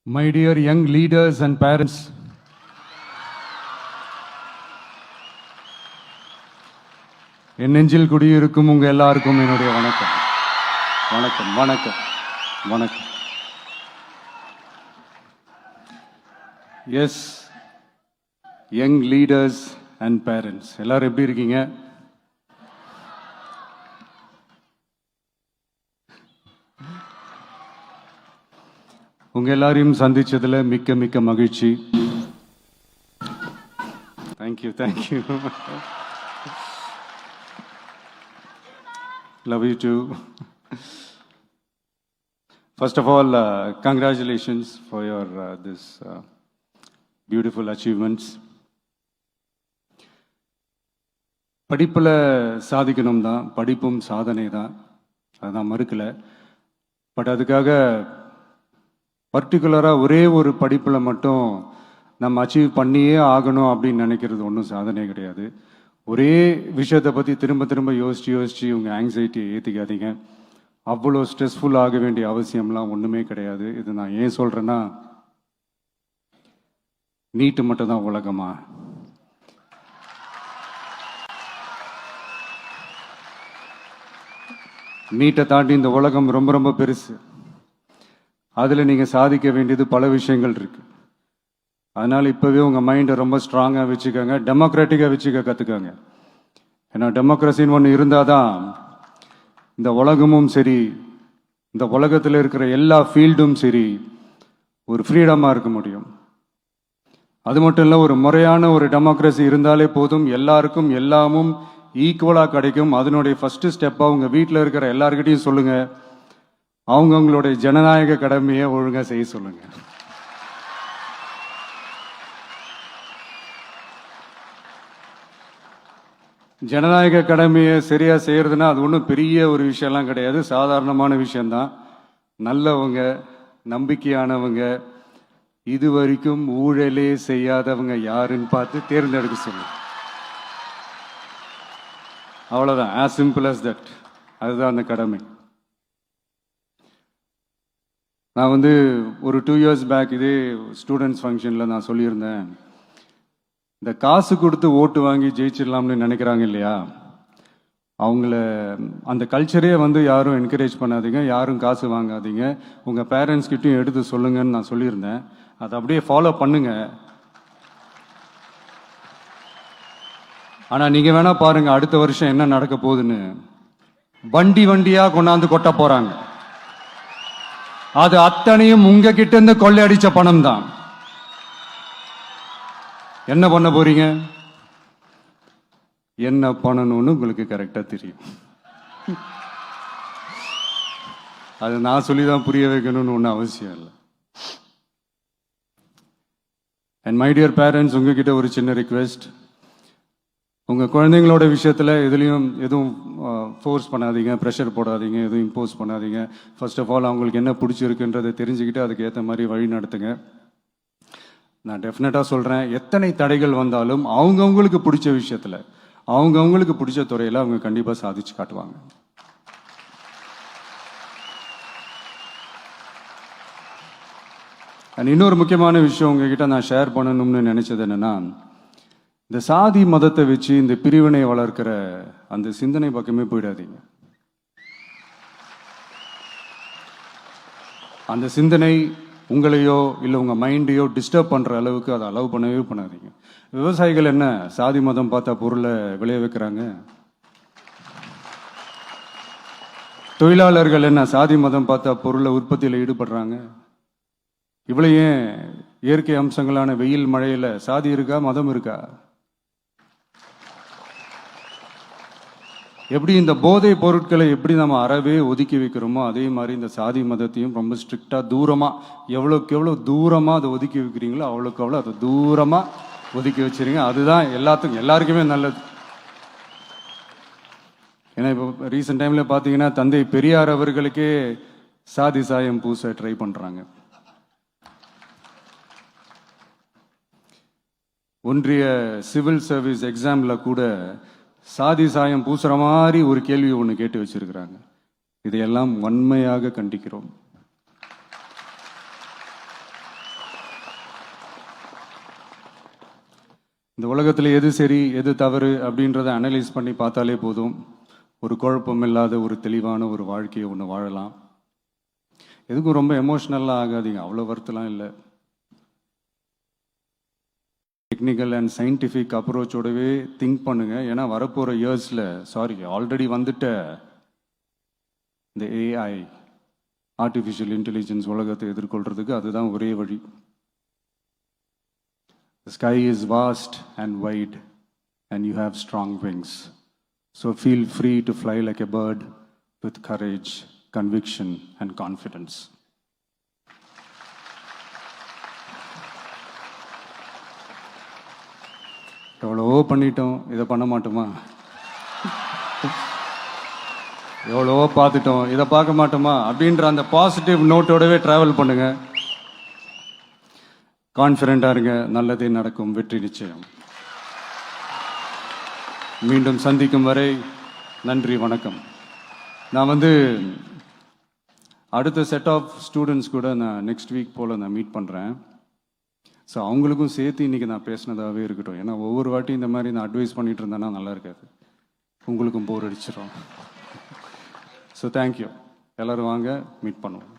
My dear young leaders and parents, என் நெஞ்சில் குடியிருக்கும் உங்க எல்லாருக்கும் என்னுடைய வணக்கம் வணக்கம் வணக்கம் வணக்கம். Yes, young leaders and parents எல்லாரும் எப்படி இருக்கீங்க? உங்க எல்லாரையும் சந்திச்சதுல மிக்க மிக்க மகிழ்ச்சி. Thank you thank you. Love you too. First of all, congratulations for your this beautiful achievements. படிப்புல சாதிக்கணும் தான், படிப்பும் சாதனை தான், அதான் மறுக்கல. பட் அதுக்காக பர்டிகுலராக ஒரே ஒரு படிப்பில் மட்டும் நம்ம அச்சீவ் பண்ணியே ஆகணும் அப்படின்னு நினைக்கிறது ஒன்றும் சாதனை கிடையாது. ஒரே விஷயத்தை பற்றி திரும்ப திரும்ப யோசிச்சு உங்கள் ஆங்ஸைட்டியை ஏற்றிக்காதீங்க. அவ்வளோ ஸ்ட்ரெஸ்ஃபுல் ஆக வேண்டிய அவசியம்லாம் ஒன்றுமே கிடையாது. இது நான் ஏன் சொல்கிறேன்னா, நீட்டு மட்டும் தான் உலகமா? நீட்டை தாண்டி இந்த உலகம் ரொம்ப ரொம்ப பெருசு. அதில் நீங்கள் சாதிக்க வேண்டியது பல விஷயங்கள் இருக்குது. அதனால் இப்போவே உங்கள் மைண்டை ரொம்ப ஸ்ட்ராங்காக வச்சுக்கோங்க, டெமோக்ராட்டிக்காக வச்சுக்க கற்றுக்கோங்க. ஏன்னா டெமோக்ரஸின்னு ஒன்று இருந்தால் தான் இந்த உலகமும் சரி, இந்த உலகத்தில் இருக்கிற எல்லா ஃபீல்டும் சரி, ஒரு ஃப்ரீடமாக இருக்க முடியும். அது மட்டும் இல்லை, ஒரு முறையான ஒரு டெமோக்ரஸி இருந்தாலே போதும், எல்லாருக்கும் எல்லாமும் ஈக்குவலாக கிடைக்கும். அதனுடைய ஃபஸ்ட்டு ஸ்டெப்பாக உங்கள் வீட்டில் இருக்கிற எல்லாருக்கிட்டையும் சொல்லுங்கள், அவங்கவுங்களுடைய ஜனநாயக கடமையை ஒழுங்காக செய்ய சொல்லுங்க. ஜனநாயக கடமையை சரியா செய்யறதுன்னா அது ஒன்றும் பெரிய ஒரு விஷயம்லாம் கிடையாது, சாதாரணமான விஷயம்தான். நல்லவங்க, நம்பிக்கையானவங்க, இது வரைக்கும் ஊழலே செய்யாதவங்க யாருன்னு பார்த்து தேர்ந்தெடுக்க சொல்லுங்க. அவ்வளோதான், as simple as that. அதுதான் அந்த கடமை. நான் ஒரு 2 years பேக் இதே ஸ்டூடெண்ட்ஸ் ஃபங்க்ஷனில் நான் சொல்லியிருந்தேன், இந்த காசு கொடுத்து ஓட்டு வாங்கி ஜெயிச்சிடலாம்னு நினைக்கிறாங்க இல்லையா, அவங்கள அந்த கல்ச்சரே யாரும் என்கரேஜ் பண்ணாதீங்க, யாரும் காசு வாங்காதீங்க, உங்கள் பேரண்ட்ஸ்கிட்டையும் எடுத்து சொல்லுங்கன்னு நான் சொல்லியிருந்தேன். அதை அப்படியே ஃபாலோ பண்ணுங்க. ஆனால் நீங்கள் வேணா பாருங்க, அடுத்த வருஷம் என்ன நடக்க போகுதுன்னு. வண்டி வண்டியாக கொண்டாந்து கொட்ட போகிறாங்க. அது அத்தனையும் உங்ககிட்ட இருந்து கொள்ளையடிச்ச பணம் தான். என்ன பண்ண போறீங்க? என்ன பண்ணணும்னு உங்களுக்கு கரெக்டா தெரியும். அது நான் சொல்லிதான் புரிய வைக்கணும்னு ஒன்றும் அவசியம் இல்லை. அண்ட் மை டியர் பேரண்ட்ஸ், உங்ககிட்ட ஒரு சின்ன ரிக்வெஸ்ட். உங்கள் குழந்தைங்களோட விஷயத்தில் எதுவும் ஃபோர்ஸ் பண்ணாதீங்க, ப்ரெஷர் போடாதீங்க, எதுவும் இம்போஸ் பண்ணாதீங்க. ஃபர்ஸ்ட் ஆஃப் ஆல் அவங்களுக்கு என்ன பிடிச்சிருக்குன்றதை தெரிஞ்சுக்கிட்டு அதுக்கு ஏற்ற மாதிரி வழி நடத்துங்க. நான் டெஃபினட்டாக சொல்கிறேன், எத்தனை தடைகள் வந்தாலும் அவங்கவுங்களுக்கு பிடிச்ச விஷயத்தில், அவங்கவுங்களுக்கு பிடிச்ச துறையில் அவங்க கண்டிப்பாக சாதிச்சு காட்டுவாங்க. அண்ட் இன்னொரு முக்கியமான விஷயம் உங்ககிட்ட நான் ஷேர் பண்ணணும்னு நினச்சது என்னென்னா, இந்த சாதி மதத்தை வச்சு இந்த பிரிவினை வளர்க்கிற அந்த சிந்தனை பக்கமே போயிடாதீங்க. அந்த சிந்தனை உங்களையோ இல்லை உங்கள் மைண்டையோ டிஸ்டர்ப் பண்ணுற அளவுக்கு அதை அலோவ் பண்ணவே பண்ணாதீங்க. விவசாயிகள் என்ன சாதி மதம் பார்த்தா பொருளை விளைய வைக்கிறாங்க? தொழிலாளர்கள் என்ன சாதி மதம் பார்த்தா பொருளை உற்பத்தியில் ஈடுபடுறாங்க? இவ்வளோ ஏன் இயற்கை அம்சங்களான வெயில் மழையில் சாதி இருக்கா, மதம் இருக்கா? எப்படி இந்த போதை பொருட்களை எப்படி நம்ம அறவே ஒதுக்கி வைக்கிறோமோ, அதே மாதிரி இந்த சாதி மதத்தையும் ரொம்ப ஸ்ட்ரிக்டாக தூரமாக, எவ்வளோக்கு எவ்வளோ தூரமாக அதை ஒதுக்கி வைக்கிறீங்களோ அவ்வளோக்கு அவ்வளோ அதை தூரமாக ஒதுக்கி வச்சுருங்க. அதுதான் எல்லாருக்குமே நல்லது. ஏன்னா இப்போ ரீசெண்ட் டைமில் பார்த்தீங்கன்னா, தந்தை பெரியார் அவர்களுக்கே சாதி சாயம் பூச ட்ரை பண்ணுறாங்க. ஒன்றிய சிவில் சர்வீஸ் எக்ஸாமில் கூட சாதி சாயம் பூசுற மாதிரி ஒரு கேள்வி ஒன்று கேட்டு வச்சிருக்கிறாங்க. இதையெல்லாம் வன்மையாக கண்டிக்கிறோம். இந்த உலகத்தில் எது சரி எது தவறு அப்படின்றத அனலைஸ் பண்ணி பார்த்தாலே போதும். ஒரு குழப்பம் இல்லாத ஒரு தெளிவான ஒரு வாழ்க்கையை ஒன்று வாழலாம். எதுக்கும் ரொம்ப எமோஷ்னலாக ஆகாதீங்க, அவ்வளோ வருத்தலாம் இல்லை. டெக்னிக்கல் அண்ட் சயின்டிஃபிக் அப்ரோச்சோடவே திங்க் பண்ணுங்க. ஏன்னா வரப்போகிற இயர்ஸில் ஆல்ரெடி வந்துட்ட இந்த ஏஐ ஆர்டிஃபிஷியல் இன்டெலிஜென்ஸ் உலகத்தை எதிர்கொள்றதுக்கு அதுதான் ஒரே வழி. The sky is vast and wide and you have strong wings. So feel free to fly like a bird with courage, conviction and confidence. எவ்வளவோ பண்ணிட்டோம், இதை பண்ண மாட்டோமா? எவ்வளவோ பார்த்துட்டோம், இதை பார்க்க மாட்டோமா அப்படின்ற அந்த பாசிட்டிவ் நோட்டோடவே ட்ராவல் பண்ணுங்க. கான்ஃபிடென்ட்டாக இருங்க, நல்லதே நடக்கும், வெற்றி நிச்சயம். மீண்டும் சந்திக்கும் வரை நன்றி, வணக்கம். நான் அடுத்த செட் ஆஃப் ஸ்டூடெண்ட்ஸ் கூட நான் நெக்ஸ்ட் வீக் போல் நான் மீட் பண்ணுறேன். ஸோ அவங்களுக்கும் சேர்த்து இன்றைக்கி நான் பேசினதாகவே இருக்கட்டும். ஏன்னா ஒவ்வொரு வாட்டி இந்த மாதிரி நான் அட்வைஸ் பண்ணிகிட்டு இருந்தேன்னா நல்லா இருக்காது, உங்களுக்கும் போர் அடிச்சிடும். So thank you. எல்லோரும் வாங்க, மீட் பண்ணுவோம்.